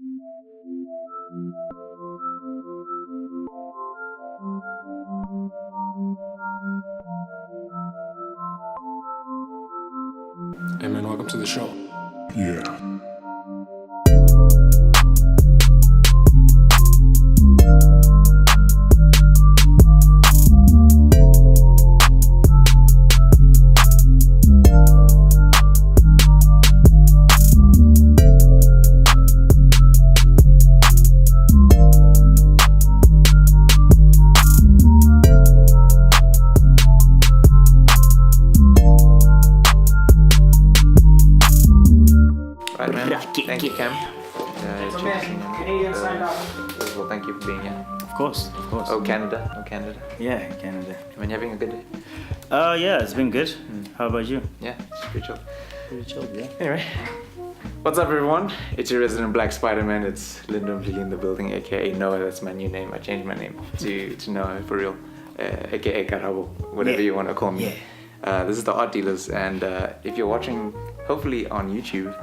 Hey man, welcome to the show. Yeah. Right, man. Thank you, Cam. First of all, thank you for being here. Of course. Oh, Canada. Yeah, Canada. Man, you having a good day? Yeah, it's been good. How about you? Yeah, it's pretty chill. Pretty chill, yeah. Anyway, what's up, everyone? It's your resident Black Spider-Man. It's Lyndon Mdluli in the building, aka Noah. That's my new name. I changed my name to Noah for real, aka Karabo, whatever you want to call me. Yeah. This is the Art Dealers, and if you're watching, hopefully on YouTube,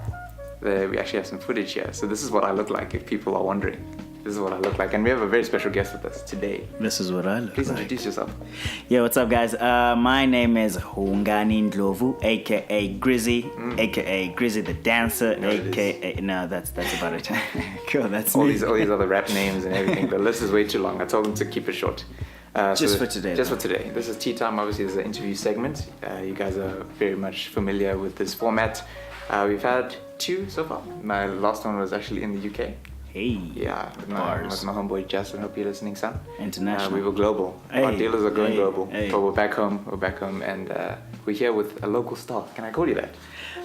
we actually have some footage here. So this is what I look like, if people are wondering. This is what I look like, and we have a very special guest with us today. This is what I look Please like. introduce yourself. Yeah, what's up, guys? My name is Hungani Ndlovu, aka Grizzy, aka Grizzy the Dancer, aka... No, that's about it. Cool, that's all me. these other rap names and everything. The list is way too long. I told them to keep it short. Just for today. Just for today. This is Tea Time. Obviously, this is an interview segment. You guys are very much familiar with this format. We've had 2 so far. My last one was actually in the UK. Hey. Yeah, with my homeboy Justin. Hope you're listening, son. International. We were global. Hey. Our dealers are going global. Hey. But we're back home, and we're here with a local star. Can I call you that?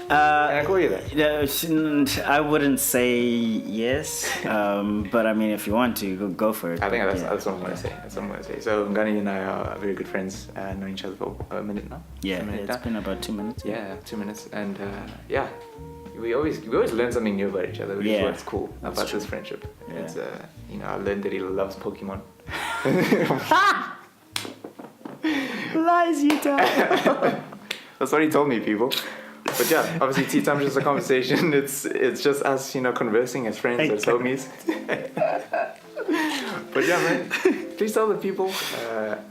Can I call you that? I wouldn't say yes, but I mean, if you want to, go for it. I think that's what I'm going to say. That's what I'm going to say. So Hungani and I are very good friends, know each other for a minute now. Yeah, it's been about 2 minutes. Yeah, 2 minutes, and yeah, we always learn something new about each other, which is what's cool about this friendship. Yeah. It's I learned that he loves Pokemon. Lies you tell. That's what he told me, people. But yeah, obviously tea time is just a conversation. It's just us, conversing as friends, as homies. But yeah, man, please tell the people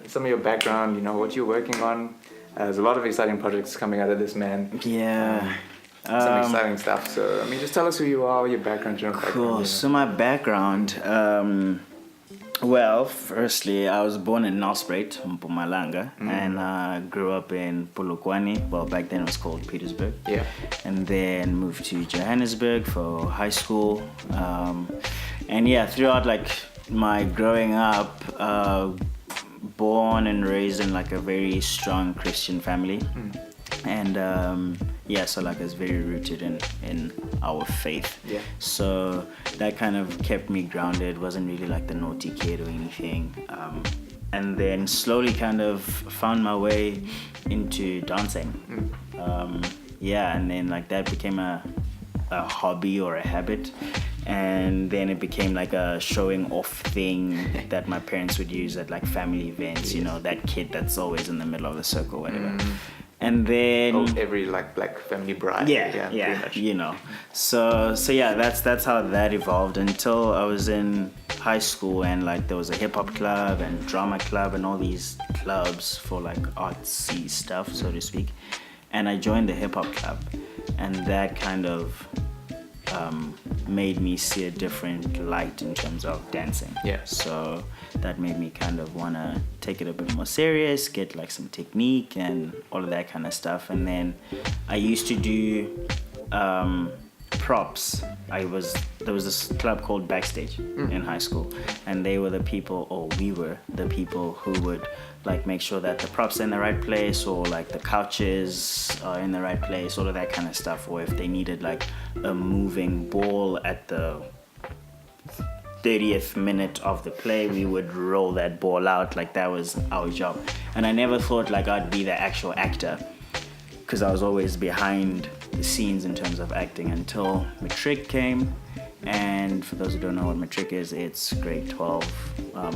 some of your background. What you're working on. There's a lot of exciting projects coming out of this, man. Yeah. Some exciting stuff. So I mean, just tell us who you are, your background, general background. Cool. So my background. Well, firstly, I was born in Nelspruit, Mpumalanga, and grew up in Polokwane. Well, back then it was called Petersburg. Yeah. And then moved to Johannesburg for high school. And yeah, throughout my growing up, born and raised in a very strong Christian family. And so it's very rooted in our faith. Yeah. So that kind of kept me grounded. Wasn't really the naughty kid or anything. And then slowly kind of found my way into dancing. And then that became a hobby or a habit. And then it became a showing off thing that my parents would use at family events. Yes. That kid that's always in the middle of the circle, whatever. And then every black family bride. Yeah, pretty much. So yeah, that's how that evolved until I was in high school, and there was a hip hop club and drama club and all these clubs for artsy stuff, so to speak. And I joined the hip hop club, and that kind of made me see a different light in terms of dancing. Yeah. So that made me kind of want to take it a bit more serious, get some technique and all of that kind of stuff. And then I used to do props. There was this club called Backstage in high school, and they were the people, or we were the people who would make sure that the props are in the right place, or the couches are in the right place, all of that kind of stuff. Or if they needed a moving ball at the 30th minute of the play, we would roll that ball out. That was our job. And I never thought I'd be the actual actor, because I was always behind the scenes in terms of acting, until Matric came. And for those who don't know what Matric is, it's grade 12,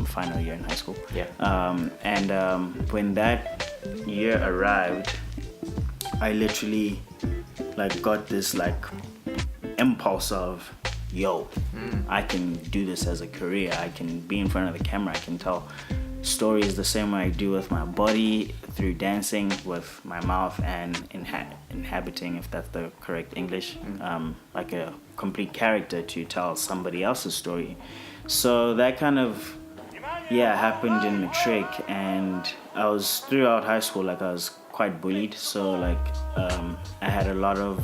final year in high school. Yeah. When that year arrived, I literally got this impulse of, yo, I can do this as a career. I can be in front of the camera. I can tell stories the same way I do with my body, through dancing, with my mouth, and inhabiting, if that's the correct English, like a complete character to tell somebody else's story. So that kind of, happened in matric, and I was throughout high school, like I was quite bullied, so like I had a lot of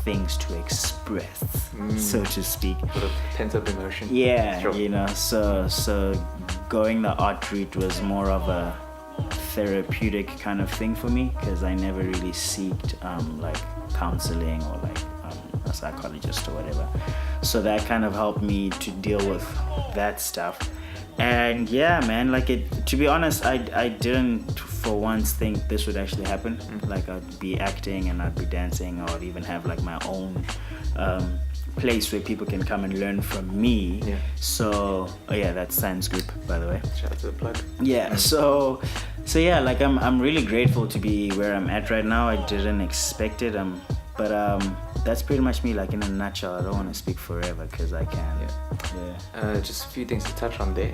things to express, so to speak. Sort of pent-up emotion. Yeah, Sure. you know, so going the art route was more of a therapeutic kind of thing for me, because I never really seeked like counseling or like a psychologist or whatever. So that kind of helped me to deal with that stuff. And yeah, man, like to be honest, I didn't for once think this would actually happen. Like I'd be acting and I'd be dancing, or I'd even have like my own place where people can come and learn from me. Yeah. So that's Sans Group, by the way. Shout out to the plug. Yeah, so yeah, like I'm really grateful to be where I'm at right now. I didn't expect it, but that's pretty much me, like in a nutshell. I don't want to speak forever because I can. Just a few things to touch on there.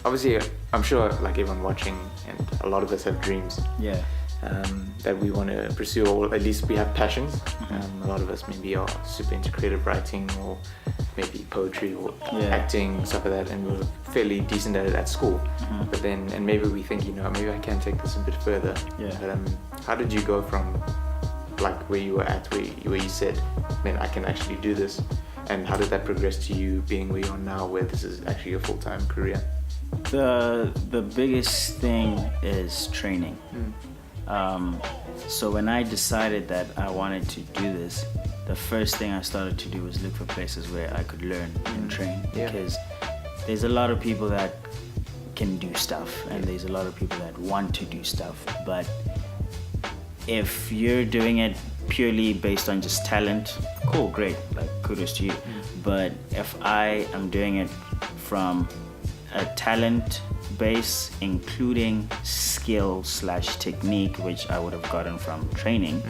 Obviously, I'm sure like everyone watching, and a lot of us have dreams. Yeah. That we want to pursue, or at least we have passions. A lot of us maybe are super into creative writing, or maybe poetry, or acting, stuff like that, and we're fairly decent at it at school. But then, and maybe we think, maybe I can take this a bit further. Yeah. But how did you go from like where you were at, where you said, man, I can actually do this, and how did that progress to you being where you are now, where this is actually your full-time career? The biggest thing is training. So when I decided that I wanted to do this, the first thing I started to do was look for places where I could learn and train, because there's a lot of people that can do stuff, and there's a lot of people that want to do stuff, but if you're doing it purely based on just talent, cool, great, like kudos to you. But if I am doing it from a talent base, including skill/technique, which I would have gotten from training,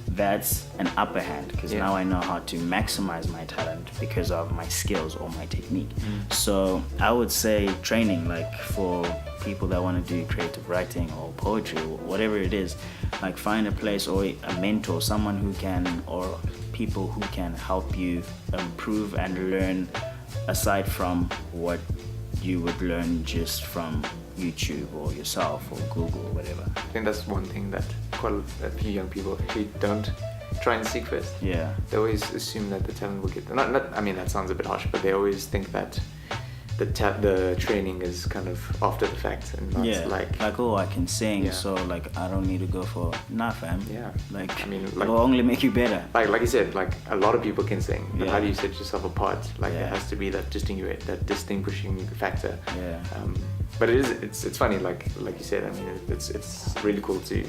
that's an upper hand, because now I know how to maximize my talent because of my skills or my technique. So I would say training, like for people that want to do creative writing or poetry or whatever it is, like find a place or a mentor, someone who can, or people who can help you improve and learn aside from what you would learn just from YouTube or yourself or Google or whatever. I think that's one thing that quite a few young people actually don't try and seek first. Yeah. They always assume that the talent will get them. I mean, that sounds a bit harsh, but they always think that the training is kind of after the fact, and not like oh, I can sing, so like I don't need to go for fam. Yeah. Like, I mean, like, it'll only make you better. Like you said, like a lot of people can sing, but how do you set yourself apart? Like there has to be that distinguishing factor. Yeah. But it's funny, like you said. I mean, it's really cool to,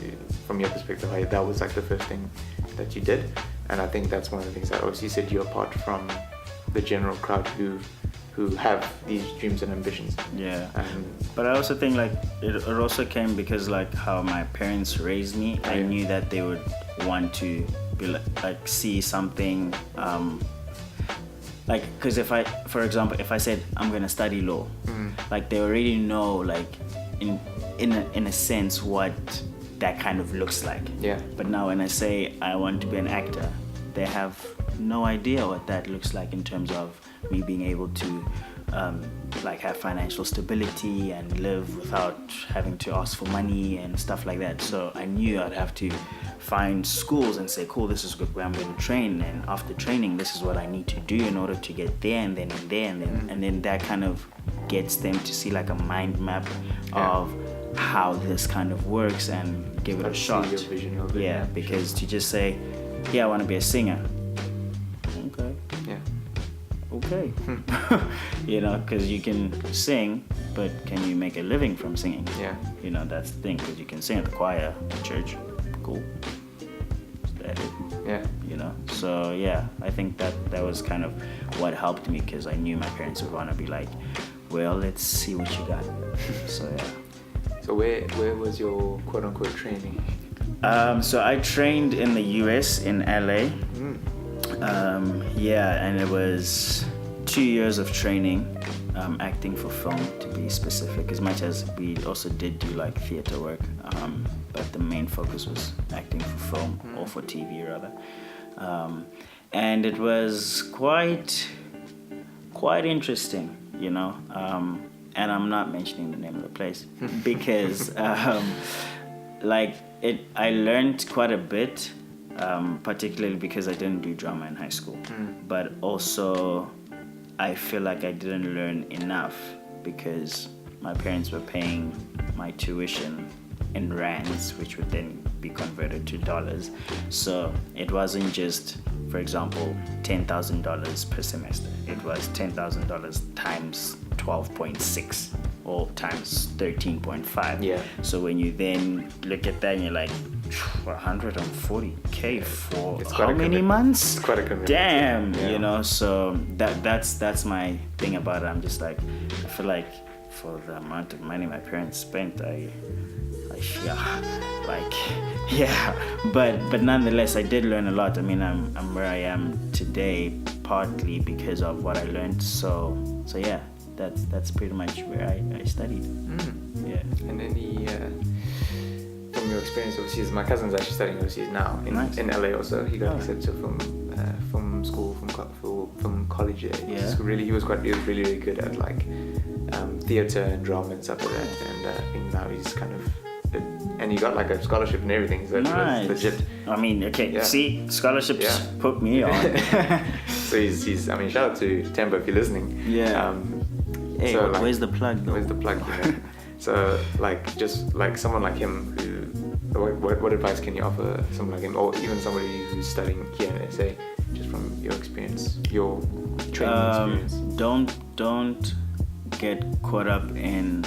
from your perspective, how that was like the first thing that you did, and I think that's one of the things that obviously set you apart from the general crowd who have these dreams and ambitions. Yeah. But I also think like it also came because like how my parents raised me. I knew that they would want to be like see something. Like, because for example, if I said I'm gonna study law, like they already know, like in a sense what that kind of looks like. Yeah. But now when I say I want to be an actor, they have no idea what that looks like in terms of me being able to like have financial stability and live without having to ask for money and stuff like that. So I knew I'd have to find schools and say, cool, this is where I'm going to train, and after training this is what I need to do in order to get there, and then that kind of gets them to see like a mind map of how this kind of works and give it a shot. Your vision of it. Yeah, because to just say, I want to be a singer. Okay. Yeah. Okay. You know, because you can sing, but can you make a living from singing? Yeah. You know, that's the thing, because you can sing at the choir at church. Cool. Is that it? Yeah. You know, so yeah, I think that was kind of what helped me, because I knew my parents would want to be like, well, let's see what you got. So yeah. So where was your quote-unquote training? So I trained in the US, in LA. Yeah, and it was 2 years of training, acting for film to be specific, as much as we also did do like theater work, but the main focus was acting for film, or for TV rather. And it was quite interesting, you know, and I'm not mentioning the name of the place because I learned quite a bit, particularly because I didn't do drama in high school, but also I feel like I didn't learn enough because my parents were paying my tuition in rands, which would then be converted to dollars. So it wasn't just, for example, $10,000 per semester. It was $10,000 times 12.6 or times 13.5. Yeah. So when you then look at that and you're like, 140K for how many months? It's quite a commitment. Damn, Yeah. you know. So that's my thing about it. I'm just like, I feel like for the amount of money my parents spent, but nonetheless, I did learn a lot. I mean, I'm where I am today partly because of what I learned. So yeah, that's pretty much where I studied. Yeah. And any from your experience overseas, my cousin's actually studying overseas now in LA also. He got accepted to film school, film college there. Yeah. He was really good at like theater and drama and stuff like that. And I think now he's kind of, and he got like a scholarship and everything, so Nice. it's legit. I mean, okay, Yeah. see, scholarships Yeah. put me on. So he's I mean, shout out to Temba if you're listening. Yeah. Hey, so, like, where's the plug though? Where's the plug? You know? So like, just like someone like him, what advice can you offer someone like him, or even somebody who's studying here in SA, just from your experience, your training experience? Don't get caught up in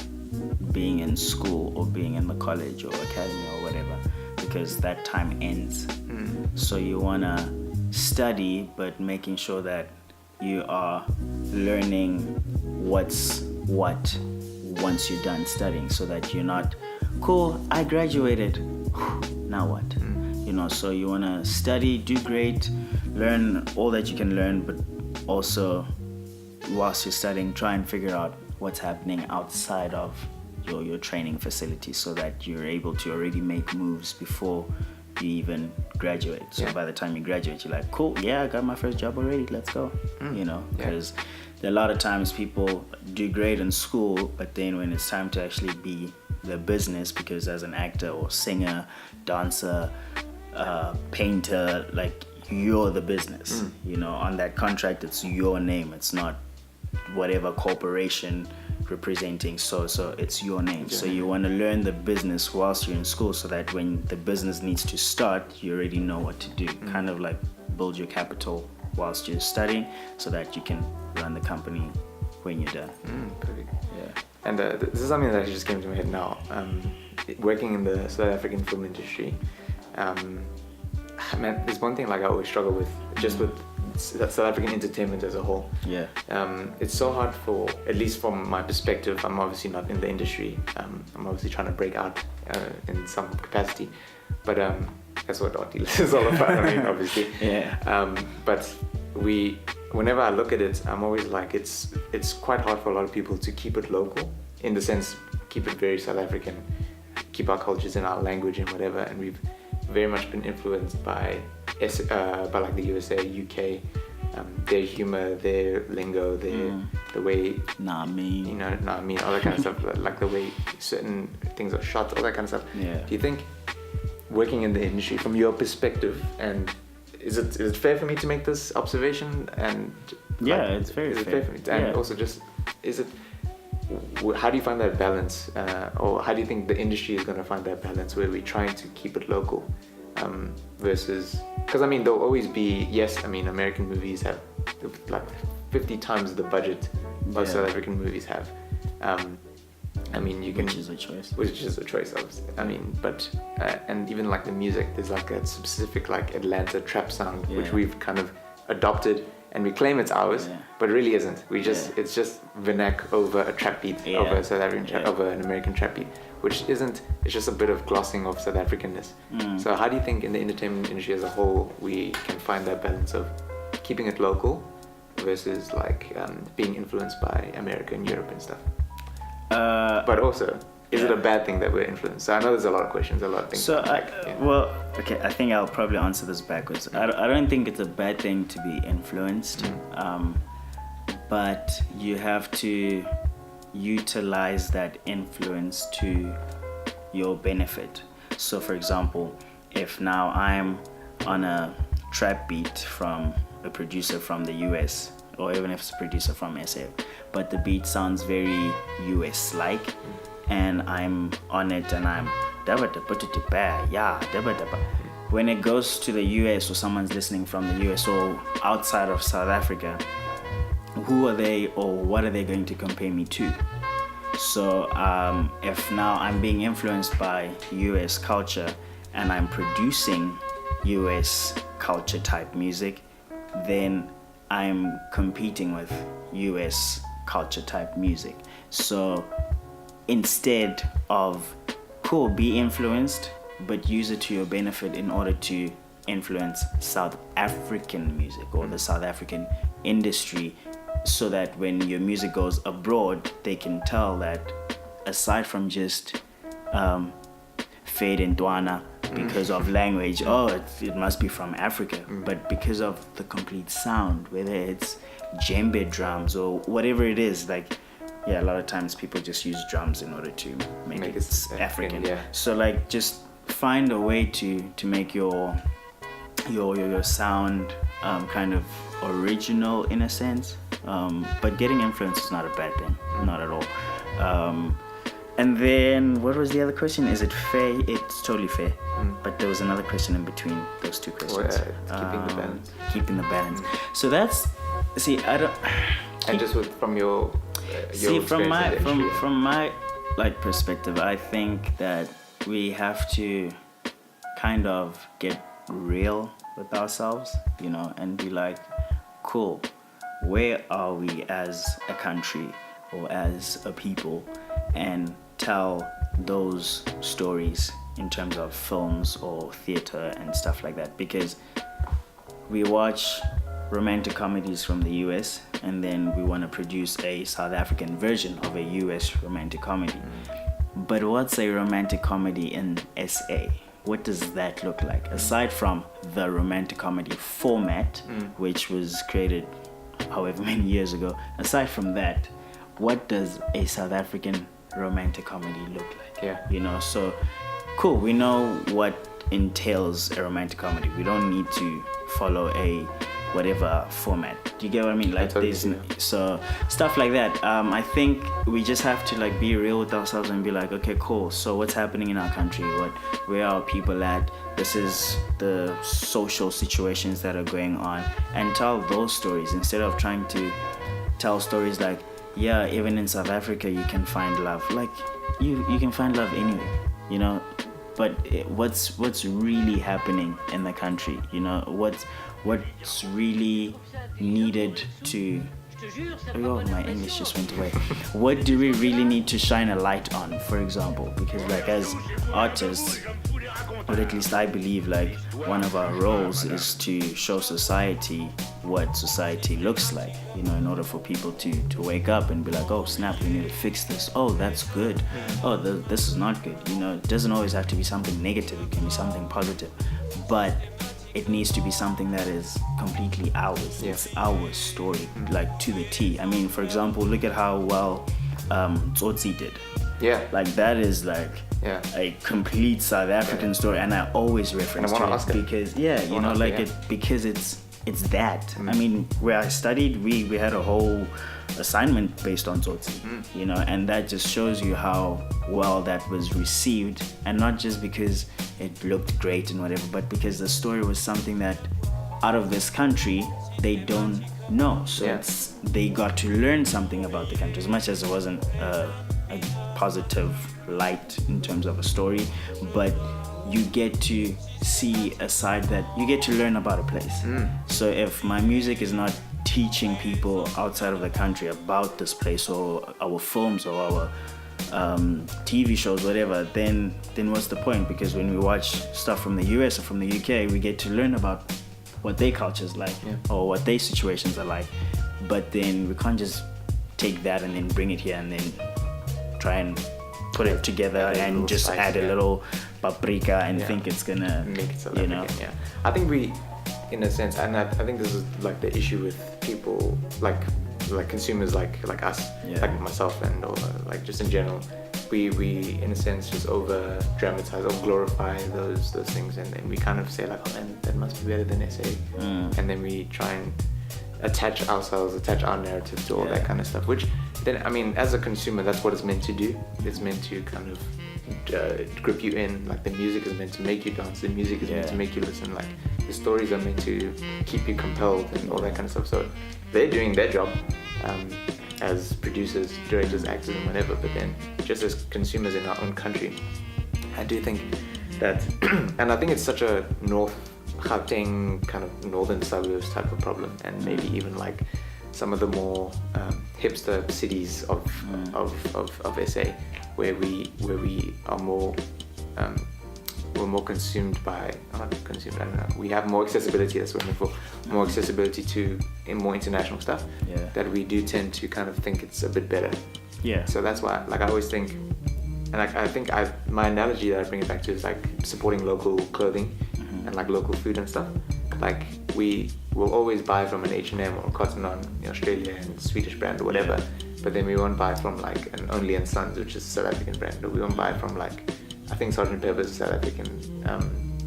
being in school or being in the college or academy or whatever, because that time ends. So you wanna study, but making sure that you are learning what's what once you're done studying, so that you're not, cool, I graduated, now what? You know, so you wanna study, do great, learn all that you can learn, but also whilst you're studying, try and figure out what's happening outside of your training facility, so that you're able to already make moves before you even graduate. So by the time you graduate, you're like, cool, yeah, I got my first job already, let's go. You know, because a lot of times people do great in school, but then when it's time to actually be the business, because as an actor or singer, dancer, painter, like, you're the business. You know, on that contract, it's your name, it's not whatever corporation representing, so it's your name. So you want to learn the business whilst you're in school, so that when the business needs to start, you already know what to do. Kind of like build your capital whilst you're studying, so that you can run the company when you're done. Perfect. Yeah. And this is something that actually just came to my head now. Working in the South African film industry, man, there's one thing like I always struggle with, just with South African entertainment as a whole. Yeah. It's so hard for, at least from my perspective, I'm obviously not in the industry. I'm obviously trying to break out in some capacity, but that's what art dealers is all about. I mean, obviously. Yeah. But whenever I look at it, I'm always like, it's quite hard for a lot of people to keep it local, in the sense, keep it very South African, keep our cultures and our language and whatever. And we've very much been influenced by like the USA, UK, their humor, their lingo, the way, Nah, me. you know, all that kind of stuff, like the way certain things are shot, all that kind of stuff. Yeah. Do you think, working in the industry, from your perspective, and is it fair for me to make this observation? And Yeah, like, it's very is it fair. fair for me? And also, just how do you find that balance, or how do you think the industry is going to find that balance where we're trying to keep it local, versus, because I mean, there'll always be, yes, I mean, American movies have like 50 times the budget most South African movies have. I mean, you can, Which is a choice. Obviously. I mean, but and even like the music, there's like a specific like Atlanta trap sound, which we've kind of adopted, and we claim it's ours, but it really isn't. We just it's just vernac over a trap beat, over a South African trap, over an American trap beat, which isn't. It's just a bit of glossing of South Africanness. So how do you think in the entertainment industry as a whole we can find that balance of keeping it local versus like being influenced by America and Europe and stuff? But also, is it a bad thing that we're influenced? So I know there's a lot of questions, a lot of things. So, well, okay, I think I'll probably answer this backwards. I don't think it's a bad thing to be influenced, but you have to utilize that influence to your benefit. So, for example, if now I'm on a trap beat from a producer from the US, or even if it's a producer from SA, but the beat sounds very US-like, and I'm on it and I'm when it goes to the US or someone's listening from the US or outside of South Africa, who are they or what are they going to compare me to? So if now I'm being influenced by US culture and I'm producing US culture type music, then I'm competing with US culture type music. So instead of be influenced, but use it to your benefit in order to influence South African music or the South African industry, so that when your music goes abroad, they can tell that aside from just fade and Dwana because of language, it must be from Africa, but because of the complete sound, whether it's djembe drums or whatever it is, like, yeah, a lot of times people just use drums in order to make it African. Yeah. So like, just find a way to make your sound kind of original in a sense. But getting influence is not a bad thing, not at all. And then what was the other question? Is it fair? It's totally fair. But there was another question in between those two questions. Keeping the balance. Keeping the balance. So that's, I don't. And just from your from my like perspective, I think that we have to kind of get real with ourselves, and be like, cool, where are we as a country or as a people, and tell those stories in terms of films or theater and stuff like that. Because we watch romantic comedies from the US, and then we want to produce a South African version of a US romantic comedy. But what's a romantic comedy in SA? What does that look like? Aside from the romantic comedy format, which was created however many years ago, aside from that, what does a South African romantic comedy look like? Yeah. So cool, we know what entails a romantic comedy. We don't need to follow a whatever format. Do you get what I mean? Like, totally so stuff like that. I think we just have to like be real with ourselves and be like, okay, cool. So what's happening in our country? Where are people at? This is the social situations that are going on, and tell those stories instead of trying to tell stories like, yeah, even in South Africa you can find love. Like, you can find love anywhere, But what's really happening in the country? What's really needed to... Oh, my English just went away. What do we really need to shine a light on, for example? Because like, as artists, or at least I believe, like, one of our roles is to show society what society looks like, in order for people to wake up and be like, oh snap, we need to fix this. Oh, that's good. Oh, this is not good. It doesn't always have to be something negative. It can be something positive, but it needs to be something that is completely ours. Yeah. It's our story, like to the T. I mean, for example, look at how well Tsotsi did. Yeah. Like, that is like a complete South African story, and I always reference to it because because it's that. I mean, where I studied, we had a whole assignment based on Tsotsi, and that just shows you how well that was received, and not just because it looked great and whatever, but because the story was something that out of this country they don't know. So they got to learn something about the country, as much as it wasn't a positive light in terms of a story, but you get to see a side that you get to learn about a place. So if my music is not teaching people outside of the country about this place, or our films or our TV shows, whatever, then what's the point? Because when we watch stuff from the US or from the UK, we get to learn about what their culture's like or what their situations are like. But then we can't just take that and then bring it here and then try and put it together and just add a little paprika and think it's gonna make it South African. Yeah, I think we, in a sense, and I think this is like the issue with people like consumers like us, like myself, and or like just in general, we in a sense just over dramatize or glorify those things, and then we kind of say like, oh man, that must be better than SA, and then we try and attach our narrative to all that kind of stuff, which then, I mean, as a consumer, that's what it's meant to do. It's meant to kind of grip you in. Like, the music is meant to make you dance, the music is meant to make you listen, like the stories are meant to keep you compelled and all that kind of stuff. So they're doing their job as producers, directors, actors and whatever, but then just as consumers in our own country, I do think that and I think it's such a Gauteng kind of northern suburbs type of problem, and maybe even like some of the more hipster cities of SA, where we are more we're more consumed by, not consumed, I don't know, we have more accessibility, that's what I'm looking for, more accessibility to more international stuff, that we do tend to kind of think it's a bit better. So that's why, like, I always think, and like, I think my analogy that I bring it back to is like supporting local clothing and like local food and stuff. Like, we will always buy from an H&M or Cotton On in Australia and Swedish brand or whatever, but then we won't buy from like an Only and Sons, which is a South African brand, or we won't buy from like, I think Sgt. Pepper's is South African,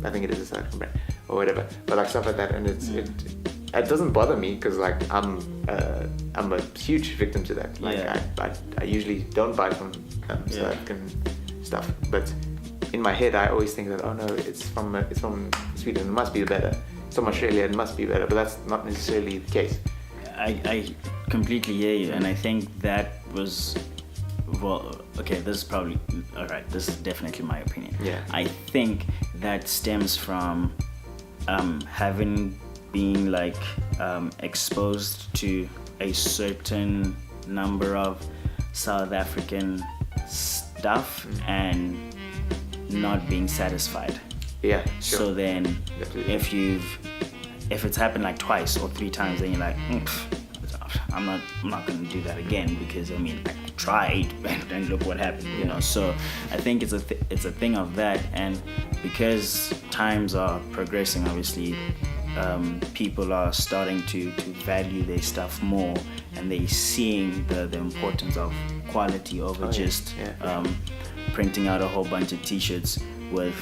I think it is a South African brand or whatever, but like stuff like that, and it doesn't bother me because like I'm a huge victim to that. Like I usually don't buy from South African stuff, but in my head I always think that, oh no, it's from Sweden, it must be better. It's from Australia, it must be better, but that's not necessarily the case. I completely hear you, and I think that was, well, okay, this is probably, all right, this is definitely my opinion. I think that stems from having been like exposed to a certain number of South African stuff and not being satisfied. So then if it's happened like twice or three times, then you're like, I'm not gonna do that again, because I mean, I tried and look what happened, you know. So I think it's a thing of that, and because times are progressing, obviously, people are starting to value their stuff more, and they're seeing the importance of quality over printing out a whole bunch of t-shirts with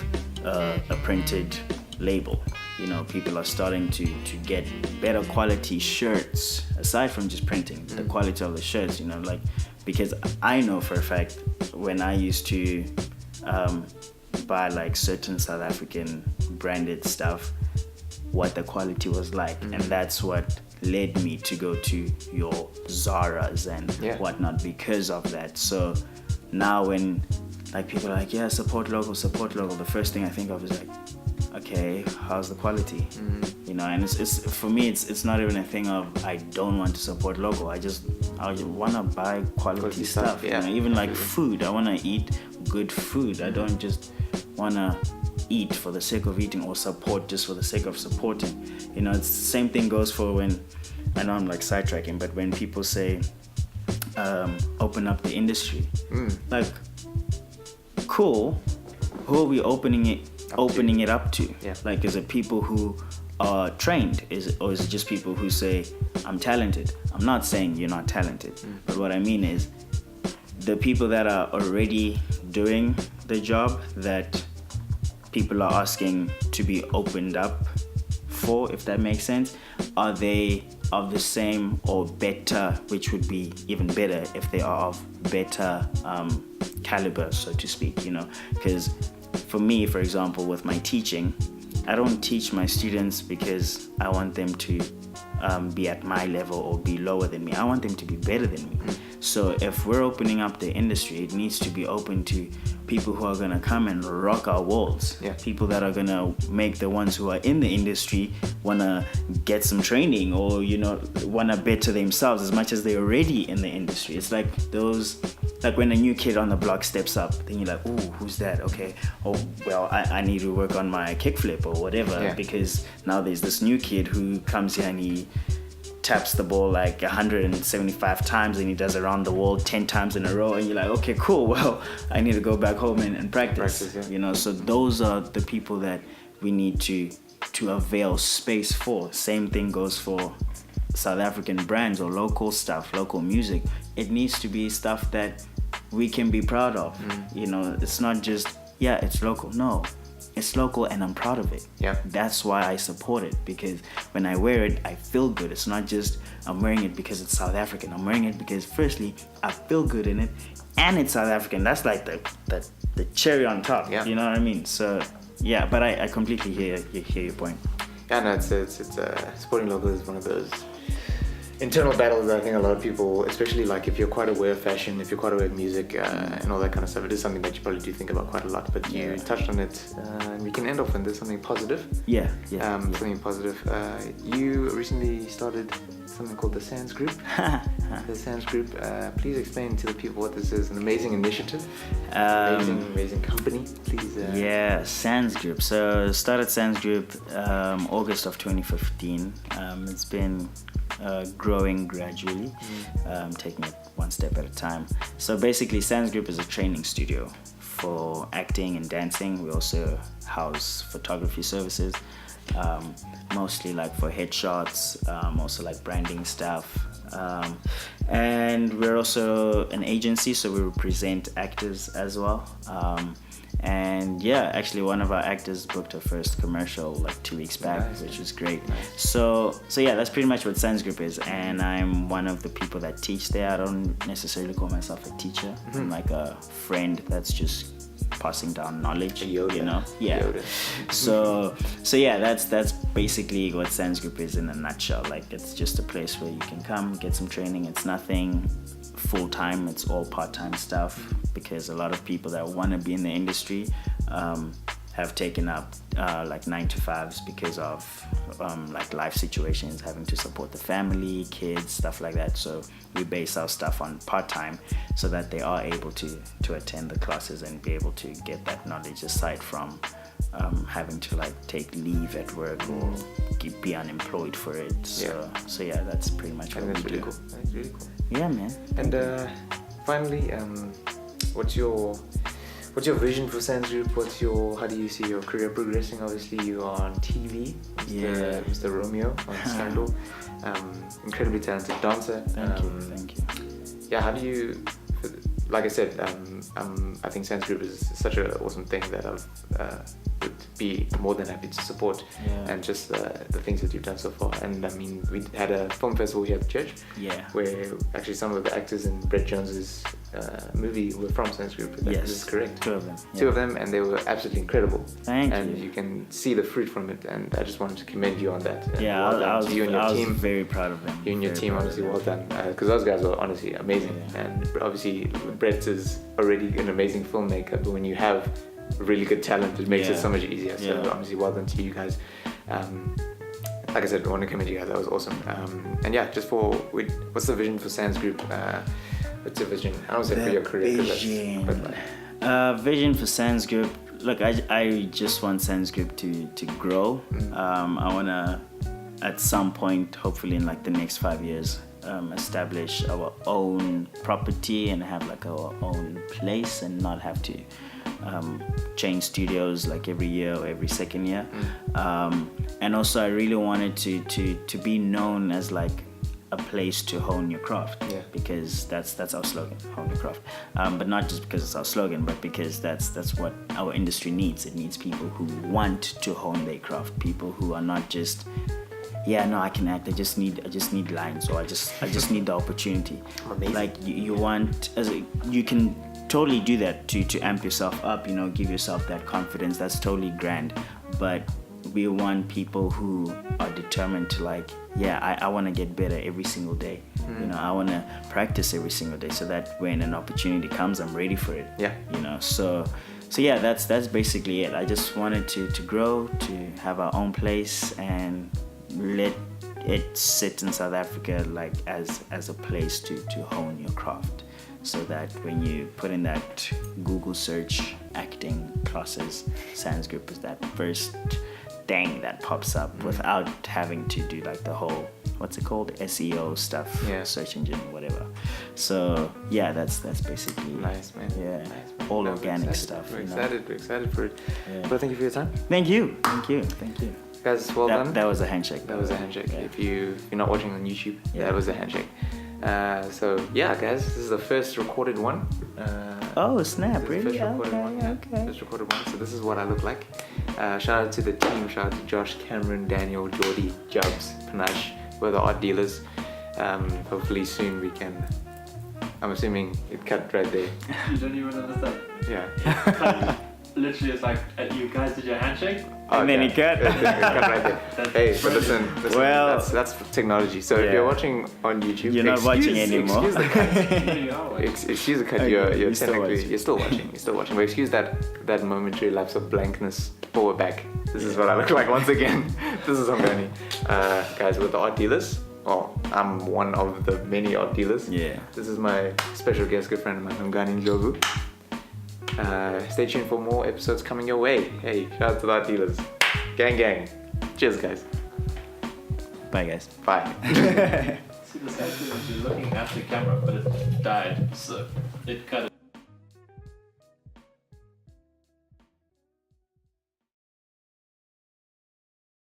a printed label. You know, people are starting to get better quality shirts, aside from just printing, the quality of the shirts, you know, like, because I know for a fact when I used to buy like certain South African branded stuff, what the quality was like, and that's what led me to go to your Zara's and whatnot because of that. So now when like people are like, yeah, support local, the first thing I think of is like, okay, how's the quality? You know, and it's for me, it's not even a thing of I don't want to support local. I want to buy quality stuff. You know, even like food, I want to eat good food. I don't just want to eat for the sake of eating or support just for the sake of supporting. You know, it's the same thing goes for when, I know I'm like sidetracking, but when people say open up the industry, like, cool, who are we opening it up to? Like, is it people who are trained, or is it just people who say, I'm talented? I'm not saying you're not talented, but what I mean is the people that are already doing the job that people are asking to be opened up for, if that makes sense, are they of the same or better, which would be even better if they are of better caliber, so to speak, you know? Because for me, for example, with my teaching, I don't teach my students because I want them to be at my level or be lower than me. I want them to be better than me. So if we're opening up the industry, it needs to be open to people who are going to come and rock our worlds. People that are going to make the ones who are in the industry want to get some training, or, you know, want to better themselves as much as they're already in the industry. It's like those like when a new kid on the block steps up, then you're like, ooh, who's that? Okay, oh well, I need to work on my kickflip or whatever, because now there's this new kid who comes here and he taps the ball like 175 times and he does around the wall 10 times in a row, and you're like, okay, cool, well, I need to go back home and practice, you know. So those are the people that we need to avail space for. Same thing goes for South African brands or local stuff, local music. It needs to be stuff that we can be proud of. You know, it's not just, it's local. No, it's local and I'm proud of it. That's why I support it, because when I wear it, I feel good. It's not just I'm wearing it because it's South African. I'm wearing it because firstly, I feel good in it and it's South African. That's like the cherry on top. You know what I mean? So but I completely hear your point. Yeah, no, it's supporting local is one of those internal battles that I think a lot of people, especially like if you're quite aware of fashion, if you're quite aware of music and all that kind of stuff, it is something that you probably do think about quite a lot. But you touched on it, and we can end off with this, something positive. Something positive. You recently started something called the Sands Group. The Sands Group. Please explain to the people what this is. An amazing initiative, amazing company. Please. Sands Group. So started Sands Group August of 2015. It's been growing gradually, taking it one step at a time. So basically, Sands Group is a training studio for acting and dancing. We also house photography services, mostly like for headshots, also like branding stuff. And we're also an agency, so we represent actors as well. And actually one of our actors booked her first commercial like 2 weeks back, which was great. So that's pretty much what Sands Group is, and I'm one of the people that teach there. I don't necessarily call myself a teacher. I'm like a friend that's just passing down knowledge, Yoda. You know. Yoda. So that's basically what Sands Group is in a nutshell. Like, it's just a place where you can come get some training. It's nothing full-time, it's all part-time stuff, because a lot of people that want to be in the industry have taken up like 9-to-5s because of like life situations, having to support the family, kids, stuff like that. So we base our stuff on part-time so that they are able to attend the classes and be able to get that knowledge aside from having to like take leave at work or be unemployed for it. So that's pretty much what we do. Cool. That's really cool. Yeah, man. And finally, what's your vision for Sands Group? How do you see your career progressing? Obviously, you are on TV, Mr. Romeo on Scandal. Incredibly talented dancer. Thank you. Yeah, how do you? Like I said, I think Sands Group is such an awesome thing that I would be more than happy to support, and just the things that you've done so far. And I mean, we had a film festival here at the church, where actually some of the actors in Brett Jones's movie were from Sands Group. This is correct. 2 of them. Two of them, and they were absolutely incredible. Thank you. And you can see the fruit from it, and I just wanted to commend you on that. And I was you and your team. very proud of them. You and your team, honestly, well done. Because those guys were honestly amazing. And obviously, Brett is already an amazing filmmaker, but when you have really good talent, it makes it so much easier. So honestly, well done to you guys. Like I said, I want to commend you guys. That was awesome. And just what's the vision for Sands Group? What's your vision? I don't say for your career. Vision for Sands Group. Look, I just want Sands Group to grow. I want to, at some point, hopefully in like the next 5 years, establish our own property and have like our own place and not have to change studios like every year or every second year. And also I really wanted to be known as like a place to hone your craft, because that's our slogan, hone your craft. But not just because it's our slogan, but because that's what our industry needs. It needs people who want to hone their craft, people who are not just I can act. I just need lines, or I just need the opportunity. Amazing. Like you can totally do that to amp yourself up. You know, give yourself that confidence. That's totally grand. But we want people who are determined to I want to get better every single day. You know, I want to practice every single day so that when an opportunity comes, I'm ready for it. You know, so that's basically it. I just wanted to grow, to have our own place and let it sit in South Africa like as a place to hone your craft. so that when you put in that Google search acting classes, Sanskrit is that first thing that pops up without having to do like the whole, what's it called, SEO stuff, search engine, whatever. So yeah, that's basically Nice, man. Yeah, Nice, man. all No, organic we're stuff. We're you know? excited. We're excited for it. Yeah. But thank you for your time, Thank you. guys. Well done. That was a handshake. That was a handshake. Yeah. If you're not watching on YouTube, Yeah. that was a handshake. So yeah, guys, this is the first recorded one. Oh snap! This is the Really? first recorded one. Yeah, Okay. first recorded one. So this is what I look like. Shout out to the team. Shout out to Josh, Cameron, Daniel, Jordy, Jubs, Panashe. We're the art dealers. Hopefully soon we can. I'm assuming it cut right there. You don't even understand. Yeah. Literally, it's like you guys did your handshake. And then Okay. it cut. It cut right there. That's Hey, but listen, Well- that's technology. So if Yeah. you're watching on YouTube, You're not watching anymore. Excuse the cut. You are watching. Excuse the cut. Okay, You're you're still technically watching. you're still watching. You're still watching. But excuse that momentary lapse of blankness. Forward back. This is what I look like once again. This is Hungani. Guys, with the art dealers. Well, I'm one of the many art dealers. Yeah. This is my special guest, good friend of mine, Hungani Ndlovu. Stay tuned for more episodes coming your way. Hey, shout out to the art dealers. Gang, gang. Cheers, guys. Bye, guys. Bye. See, the sad thing is you're looking at the camera, but it died, so it cut it.